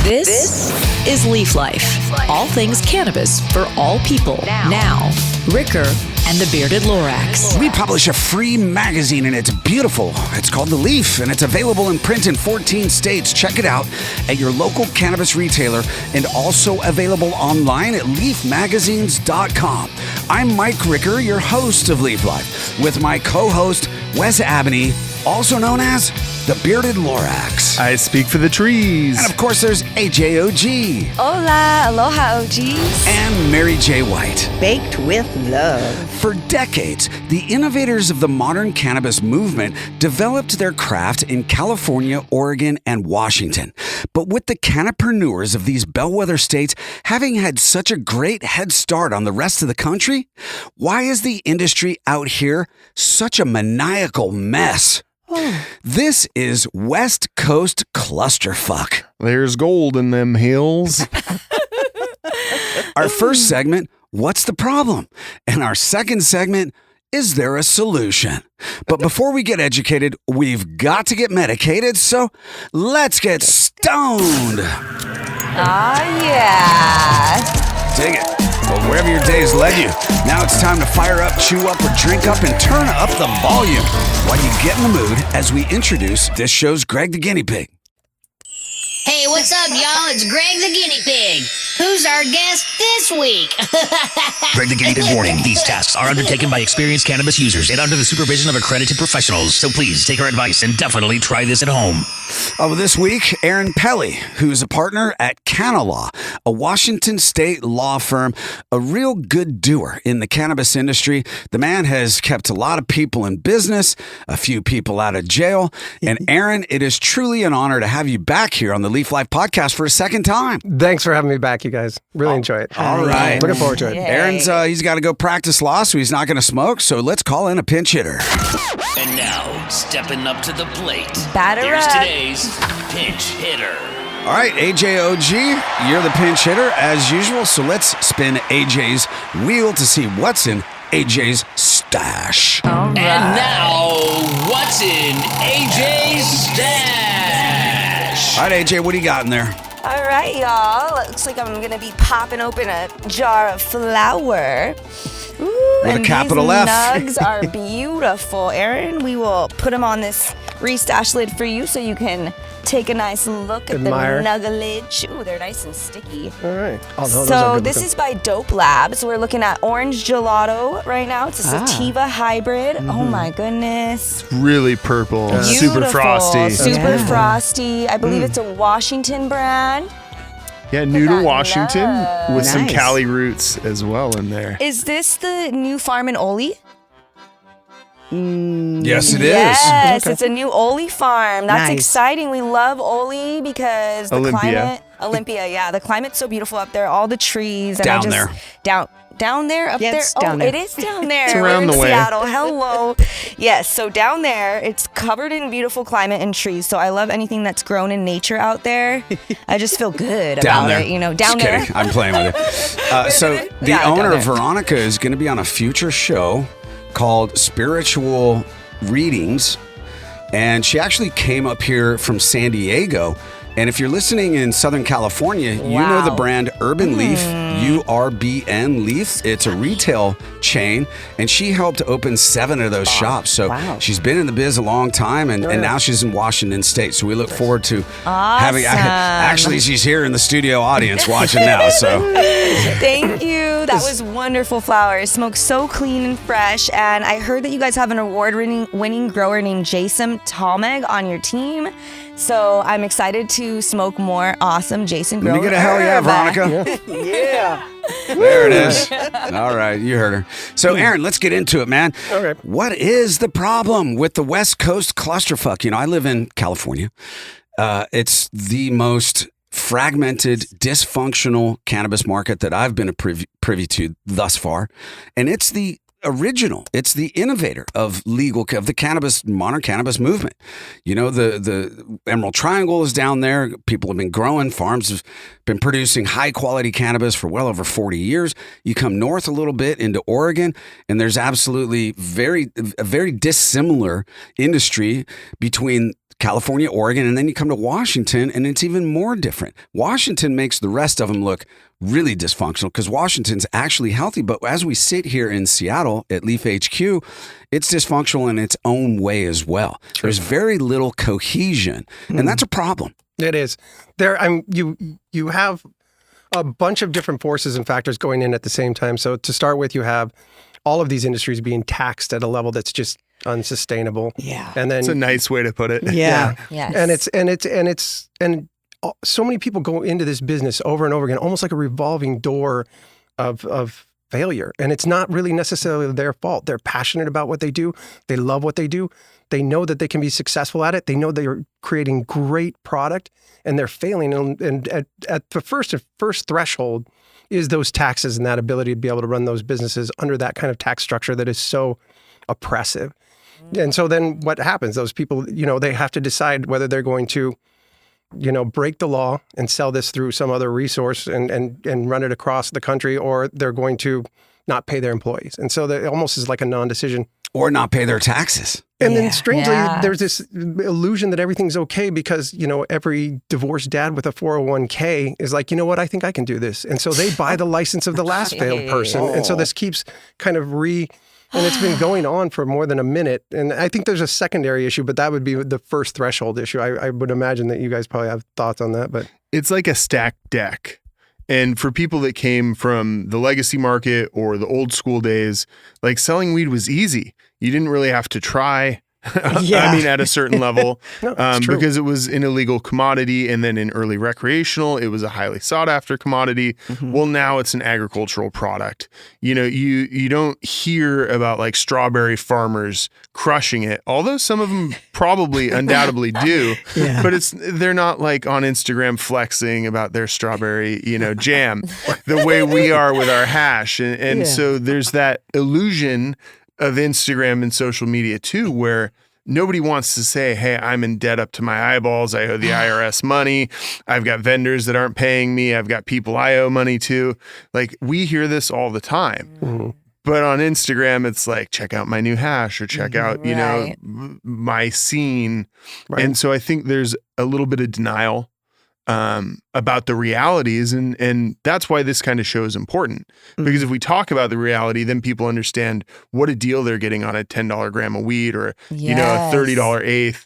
This is Leaf Life. All things cannabis for all people. Now, Ricker and the Bearded Lorax. We publish a free magazine and it's beautiful. It's called The Leaf and it's available in print in 14 states. Check it out at your local cannabis retailer and also available online at leafmagazines.com. I'm Mike Ricker, your host of Leaf Life, with my co-host Wes Abney, also known as the Bearded Lorax. I speak for the trees. And of course there's AJOG. Hola, aloha OGs. And Mary J. White. Baked with love. For decades, the innovators of the modern cannabis movement developed their craft in California, Oregon, and Washington. But with the Cannaprenuers of these bellwether states having had such a great head start on the rest of the country, why is the industry out here such a maniacal mess? This is West Coast Clusterfuck. There's gold in them hills. Our first segment, what's the problem? And our second segment, is there a solution? But before we get educated, we've got to get medicated, so let's get stoned. Oh, yeah. Dig it. Well, wherever your days led you, now it's time to fire up, chew up, or drink up and turn up the volume while you get in the mood as we introduce this show's Greg the Guinea Pig. Hey, what's up, y'all? It's Greg the Guinea Pig. Who's our guest this week? Greg the Guinea Pig warning. These tasks are undertaken by experienced cannabis users and under the supervision of accredited professionals. So please take our advice and definitely try this at home. This week, Aaron PELLEY, who's a partner at CANNALAW, a Washington state law firm, a real good doer in the cannabis industry. The man has kept a lot of people in business, a few people out of jail. And Aaron, it is truly an honor to have you back here on the Leaf Life podcast for a second time. Thanks for having me back, you guys. Really enjoy it. All right. Looking forward to it. Aaron's, he's got to go practice law, so he's not going to smoke. So let's call in a pinch hitter. And now, stepping up to the plate, Batter here's up. today's pinch hitter. All right, AJOG, you're the pinch hitter as usual. So let's spin AJ's wheel to see what's in AJ's stash. All right. And now, what's in AJ's stash? All right, AJ, what do you got in there? All right, y'all. Looks like I'm going to be popping open a jar of flour. Ooh, With a and capital these F. nugs are beautiful, Aaron. We will put them on this restash lid for you so you can take a nice look at Admire. the nuggalage. Ooh, they're nice and sticky. All right. Oh, those are So good this looking. is by Dope Labs. We're looking at orange gelato right now. It's a sativa hybrid. Oh my goodness. Really purple. Super Beautiful. frosty. Super frosty. I believe it's a Washington brand. Yeah, new that to Washington with some Nice. Cali roots as well in there. Is this the new farm in Oli? Yes, it is. Yes, it's a new Oli farm. That's Nice. exciting. We love Oli because the Olympia. climate. Olympia, yeah. The climate's so beautiful up there. All the trees. And Down I just, there. Down there? Up Yeah, there? it's down there. It is down there. It's We're around in the way. Seattle. Hello. Yes, so down there, it's covered in beautiful climate and trees. So I love anything that's grown in nature out there. I just feel good Down about there. it. You know, Just down there. kidding. I'm playing with it. So the Yeah, down owner, there. Veronica, is going to be on a future show called Spiritual Readings. And she actually came up here from San Diego. And if you're listening in Southern California, you know the Wow. brand Urban Leaf, URBN Leaf. It's a retail chain, and she helped open 7 of those shops. So she's been in the biz a long time, and now she's in Washington State. So we look forward to having. Actually, she's here in the studio audience watching now. So Thank you. That was wonderful flower. It smokes so clean and fresh. And I heard that you guys have an award-winning grower named Jason Talmeg on your team. So I'm excited to smoke more awesome Jason growers. let me get a hell yeah, Veronica. Yeah. There it is. All right, you heard her. So, Aaron, let's get into it, man. Okay. What is the problem with the West Coast clusterfuck? You know, I live in California. It's the most fragmented, dysfunctional cannabis market that I've been privy to thus far, and it's the original. It's the innovator of the modern cannabis movement. You know, the Emerald Triangle is down there. People have been growing. Farms have been producing high quality cannabis for well over 40 years. You come north a little bit into Oregon, and there's absolutely a very dissimilar industry between California, Oregon, and then you come to Washington, and it's even more different. Washington makes the rest of them look really dysfunctional because Washington's actually healthy. But as we sit here in Seattle at Leaf HQ, it's dysfunctional in its own way as well. There's very little cohesion, and that's a problem. It is. You have a bunch of different forces and factors going in at the same time. So to start with, you have all of these industries being taxed at a level that's just unsustainable. Yeah. And then It's a nice way to put it. yeah. Yes. And so many people go into this business over and over again, almost like a revolving door of failure. And it's not really necessarily their fault. They're passionate about what they do. They love what they do. They know that they can be successful at it. They know they're creating great product and they're failing. And at the first threshold is those taxes and that ability to be able to run those businesses under that kind of tax structure that is so oppressive. And so then what happens? Those people, they have to decide whether they're going to, break the law and sell this through some other resource and run it across the country, or they're going to not pay their employees. And so it almost is like a non-decision. Or not pay their taxes. And then strangely, there's this illusion that everything's okay because, every divorced dad with a 401k is like, you know what, I think I can do this. And so they buy the license of the last failed person. And so this keeps kind of and it's been going on for more than a minute. And I think there's a secondary issue, but that would be the first threshold issue. I would imagine that you guys probably have thoughts on that, but It's like a stacked deck. And for people that came from the legacy market or the old school days, like selling weed was easy. You didn't really have to try. I mean, at a certain level, because it was an illegal commodity, and then in early recreational, it was a highly sought after commodity. Mm-hmm. Well, now it's an agricultural product. You don't hear about like strawberry farmers crushing it, although some of them probably undoubtedly do. But they're not like on Instagram flexing about their strawberry, jam the way we are with our hash. And so there's that illusion of Instagram and social media too, where nobody wants to say, hey, I'm in debt up to my eyeballs. I owe the IRS money. I've got vendors that aren't paying me. I've got people I owe money to. Like, we hear this all the time. Mm-hmm. But on Instagram, it's like, check out my new hash or check out, my scene. Right. And so I think there's a little bit of denial about the realities. And that's why this kind of show is important. Because if we talk about the reality, then people understand what a deal they're getting on a $10 gram of weed or, a $30 eighth.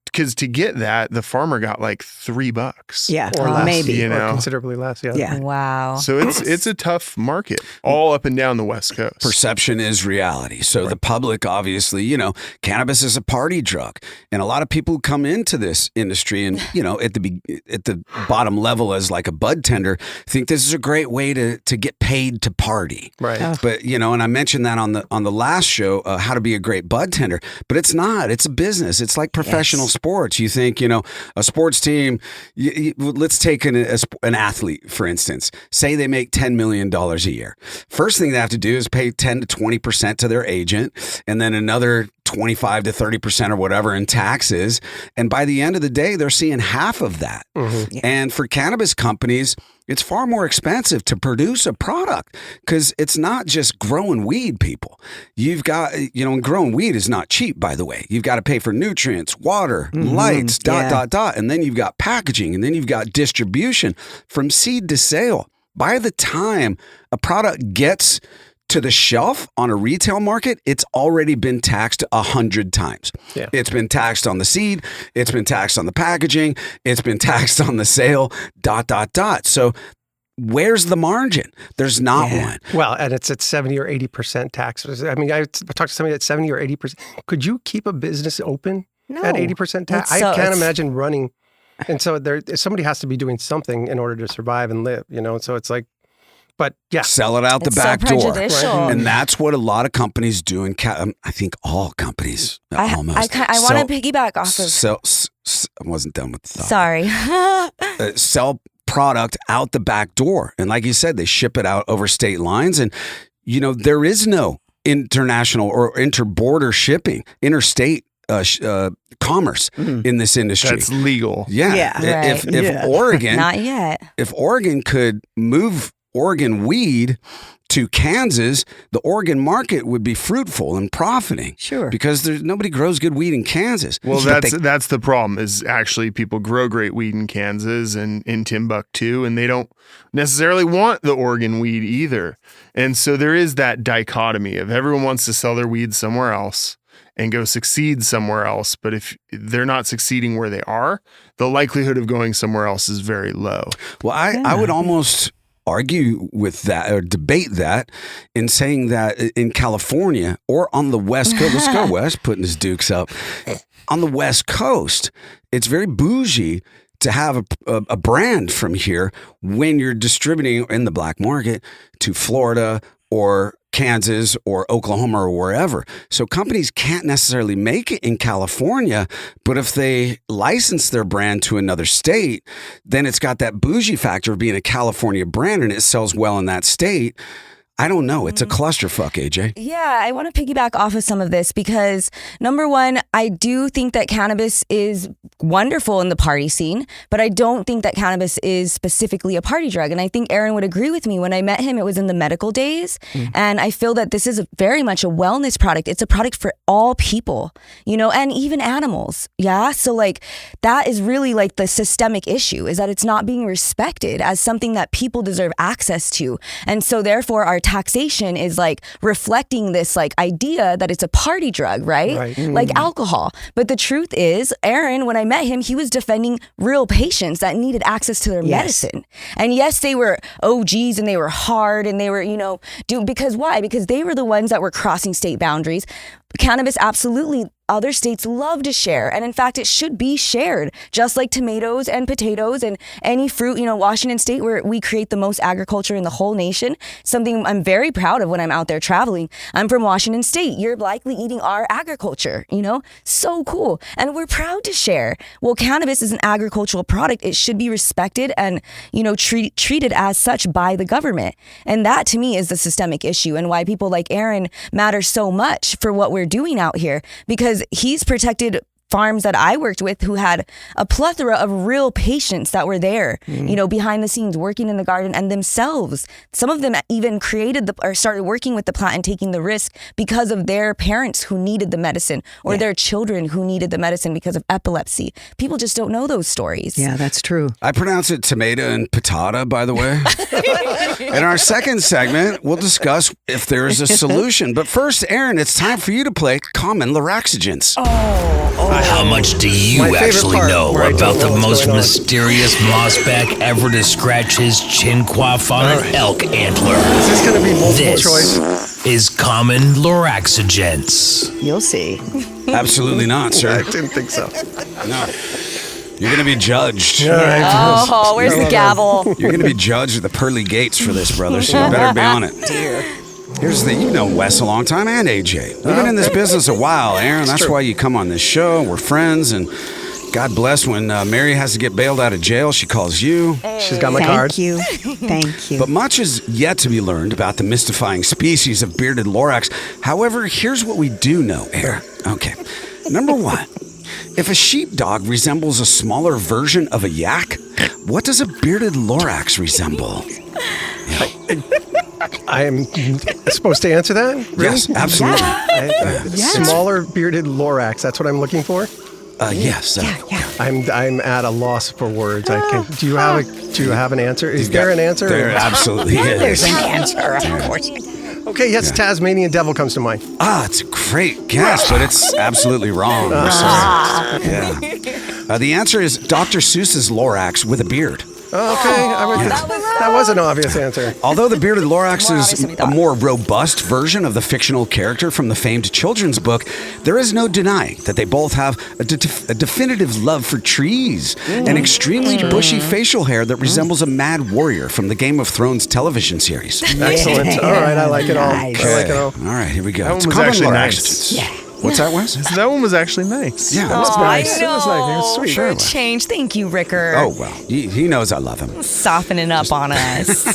Because to get that, the farmer got like $3. Yeah, or less, maybe. Or considerably less. Yeah. Wow. So it's a tough market all up and down the West Coast. Perception is reality. So the public, obviously, cannabis is a party drug, and a lot of people who come into this industry and at the bottom level as like a bud tender think this is a great way to get paid to party. Right. But and I mentioned that on the last show, how to be a great bud tender. But it's not. It's a business. It's like professional sports. You think, a sports team, let's take an athlete, for instance. Say they make $10 million a year. First thing they have to do is pay 10 to 20% to their agent, and then another 25 to 30% or whatever in taxes. And by the end of the day, they're seeing half of that. Mm-hmm. And for cannabis companies, it's far more expensive to produce a product because it's not just growing weed, people. You've got, and growing weed is not cheap, by the way. You've got to pay for nutrients, water, lights, ... And then you've got packaging, and then you've got distribution from seed to sale. By the time a product gets to the shelf on a retail market, it's already been taxed 100 times. Yeah. It's been taxed on the seed. It's been taxed on the packaging. It's been taxed on the sale, ... So where's the margin? There's not one. Well, and it's at 70 or 80% tax. I mean, I talked to somebody at 70 or 80%. Could you keep a business open at 80% tax? I can't imagine running. And so somebody has to be doing something in order to survive and live, So it's like, but yeah. Sell it out the back so door. Right. And that's what a lot of companies do in I think all companies almost. I want to piggyback off of... I wasn't done with the thought. Sorry. Sell product out the back door. And like you said, they ship it out over state lines. And, there is no international or interborder shipping, interstate commerce in this industry. That's legal. Yeah. Right. If Oregon... Not yet. If Oregon could move Oregon weed to Kansas, the Oregon market would be fruitful and profiting. Sure. Because nobody grows good weed in Kansas. Well, that's the problem is actually people grow great weed in Kansas and in Timbuktu, and they don't necessarily want the Oregon weed either. And so there is that dichotomy of everyone wants to sell their weed somewhere else and go succeed somewhere else. But if they're not succeeding where they are, the likelihood of going somewhere else is very low. Well, I would almost argue with that or debate that in saying that in California or on the West Coast, let's go West, putting his dukes up. On the West Coast, it's very bougie to have a brand from here when you're distributing in the black market to Florida or Kansas or Oklahoma or wherever. So companies can't necessarily make it in California, but if they license their brand to another state, then it's got that bougie factor of being a California brand and it sells well in that state. I don't know. It's a clusterfuck, AJ. Yeah, I want to piggyback off of some of this because number one, I do think that cannabis is wonderful in the party scene, but I don't think that cannabis is specifically a party drug. And I think Aaron would agree with me. When I met him, it was in the medical days. And I feel that this is very much a wellness product. It's a product for all people, you know, and even animals. Yeah. So like that is really like the systemic issue is that it's not being respected as something that people deserve access to. And so therefore our taxation is like reflecting this like idea that it's a party drug, right? Like alcohol. But the truth is, Aaron, when I met him, he was defending real patients that needed access to their medicine. And yes, they were OGs and they were hard and they were, you know, because why? Because they were the ones that were crossing state boundaries. Cannabis, absolutely. Other states love to share. And in fact, it should be shared, just like tomatoes and potatoes and any fruit. You know, Washington State, where we create the most agriculture in the whole nation, something I'm very proud of when I'm out there traveling. I'm from Washington State. You're likely eating our agriculture, you know, so cool. And we're proud to share. Well, cannabis is an agricultural product. It should be respected and, you know, treated as such by the government. And that to me is the systemic issue and why people like Aaron matter so much for what we're doing out here, because he's protected farms that I worked with who had a plethora of real patients that were there, you know, behind the scenes working in the garden and themselves. Some of them even created or started working with the plant and taking the risk because of their parents who needed the medicine or their children who needed the medicine because of epilepsy. People just don't know those stories. Yeah, that's true. I pronounce it tomato and patata, by the way. In our second segment, we'll discuss if there is a solution. But first, Aaron, it's time for you to play Common Luraxagens. How much do you actually know about the most mysterious mossback ever to scratch his chin quaff on an elk antler? Is this going to be multiple choice? This is Common Luraxagens. You'll see. Absolutely not, sir. I didn't think so. No. You're going to be judged. Oh, where's the gavel? You're going to be judged at the pearly gates for this, brother, so you better be on it. Dear. Here's the, you know Wes a long time and AJ. We've been in this business a while, Aaron. That's why you come on this show. We're friends, and God bless when Mary has to get bailed out of jail, she calls you. She's got my card. Thank you. Thank you. But much is yet to be learned about the mystifying species of bearded lorax. However, here's what we do know, Aaron. Okay. Number one, if a sheepdog resembles a smaller version of a yak, what does a bearded lorax resemble? I am supposed to answer that? Really? Yes, absolutely. Smaller bearded lorax. That's what I'm looking for. Yes. I'm at a loss for words. Do you have an answer? Is there an answer? There absolutely is. There's an answer, of course. Okay, yes, Tasmanian devil comes to mind. It's a great guess, but it's absolutely wrong. We're sorry. Yeah. The answer is Dr. Seuss's lorax with a beard. Okay, that was an obvious answer. Although the bearded lorax is a more robust version of the fictional character from the famed children's book, there is no denying that they both have a definitive love for trees and extremely bushy facial hair that resembles a mad warrior from the Game of Thrones television series. Excellent. All right, I like it all. Nice. I like it all. All right, here we go. That It's one was Common actually Luraxagens. nice. What's that, Wes? That one was actually nice. Yeah. That was nice. It was like, it was sweet. For a change. Thank you, Ricker. Oh, well, he knows I love him. Softening up on us.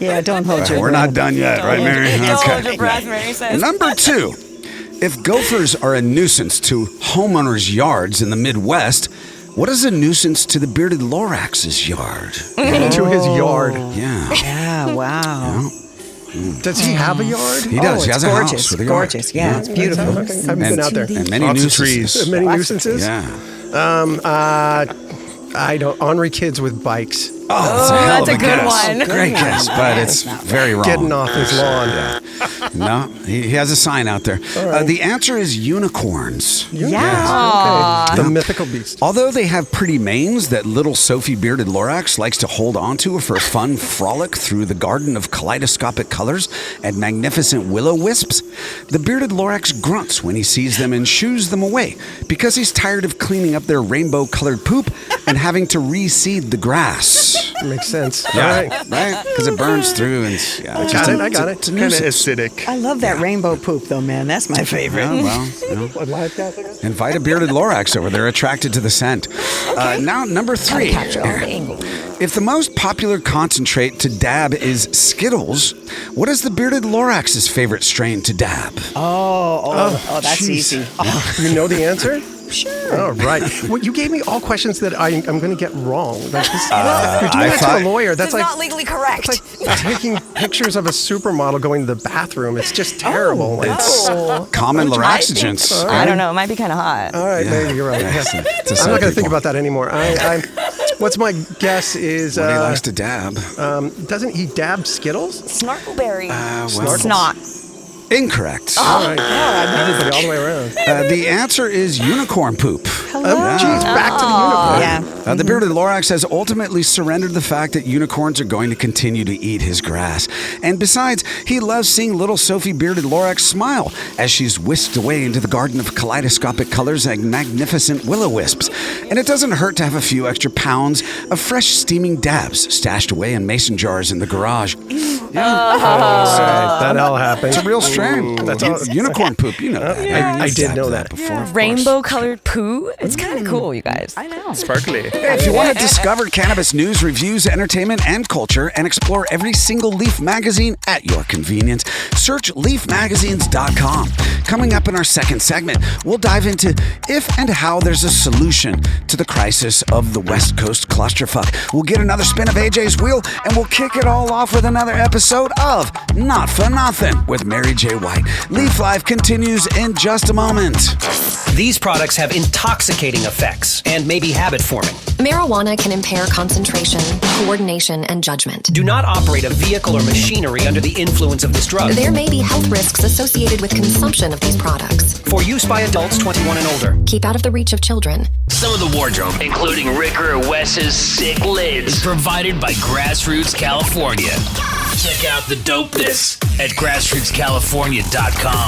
Yeah, don't hold your We're breath. not done yet, right, Mary? Don't hold your breath, Mary says. Number two, if gophers are a nuisance to homeowners' yards in the Midwest, what is a nuisance to the bearded lorax's yard? To his yard. Yeah. Yeah, wow. Does he have a yard? He does. He has it's a gorgeous. house with a yard. Gorgeous. Yeah, it's beautiful. Okay. I haven't been out there. And many Lots of nuisances. trees. Many nuisances? Yeah. I don't. Ornery kids with bikes. Oh, that's a hell that's of a good guess. one. Great guess, but it's very wrong. Getting off his lawn. No, he has a sign out there. The answer is unicorns. Okay. The mythical beast. Although they have pretty manes that little Sophie bearded Lorax likes to hold onto for a fun frolic through the garden of kaleidoscopic colors and magnificent willow wisps, the bearded Lorax grunts when he sees them and shoos them away because he's tired of cleaning up their rainbow-colored poop and having to reseed the grass. Makes sense. Yeah, All right. right? Because it burns through and I got it. It's a Kind of nuisance. acidic. I love that rainbow poop, though, man. That's my favorite. Yeah, well, I like that. invite a bearded Lorax over. They're attracted to the scent. Now, number 3. Capture all the angle. If the most popular concentrate to dab is Skittles, what is the bearded Lorax's favorite strain to dab? Oh, that's jeez. easy. You know the answer? Sure. All right. Well, you gave me all questions that I'm going to get wrong. Like this, you're I doing that thought- to a lawyer. This That's is like not legally correct. It's like taking pictures of a supermodel going to the bathroom. It's just terrible. Like, It's common Loraxigents. I don't know. It might be kind of hot. all right, maybe you're right. It's a I'm not some going to think people. about that anymore. What's my guess is, What he likes to dab. doesn't he dab Skittles? Snarkleberry. Well, It's not. incorrect. All right. Everybody all the way around. The answer is unicorn poop. Oh, geez, back to the unicorn. Yeah. The bearded Lorax has ultimately surrendered the fact that unicorns are going to continue to eat his grass. And besides, he loves seeing little Sophie bearded Lorax smile as she's whisked away into the garden of kaleidoscopic colors and magnificent willow wisps. And it doesn't hurt to have a few extra pounds of fresh steaming dabs stashed away in mason jars in the garage. That all happened. It's a real strain. That's all. Unicorn poop, you know that. I did know that. before. of course. Rainbow colored poo. It's kind of cool, you guys. I know. Sparkly. If you want to discover cannabis news, reviews, entertainment, and culture, and explore every single Leaf magazine at your convenience, search leafmagazines.com. Coming up in our second segment, we'll dive into if and how there's a solution to the crisis of the West Coast clusterfuck. We'll get another spin of AJ's wheel, and we'll kick it all off with another episode of Not For Nothing with Mary J. White. Leaf Life continues in just a moment. These products have intoxicating effects and may be habit forming. Marijuana can impair concentration, coordination, and judgment. Do not operate a vehicle or machinery under the influence of this drug. There may be health risks associated with consumption of these products. For use by adults 21 and older. Keep out of the reach of children. Some of the wardrobe, including Ricker or Wes's sick lids, is provided by Grassroots California. Check out the dopeness at grassrootscalifornia.com.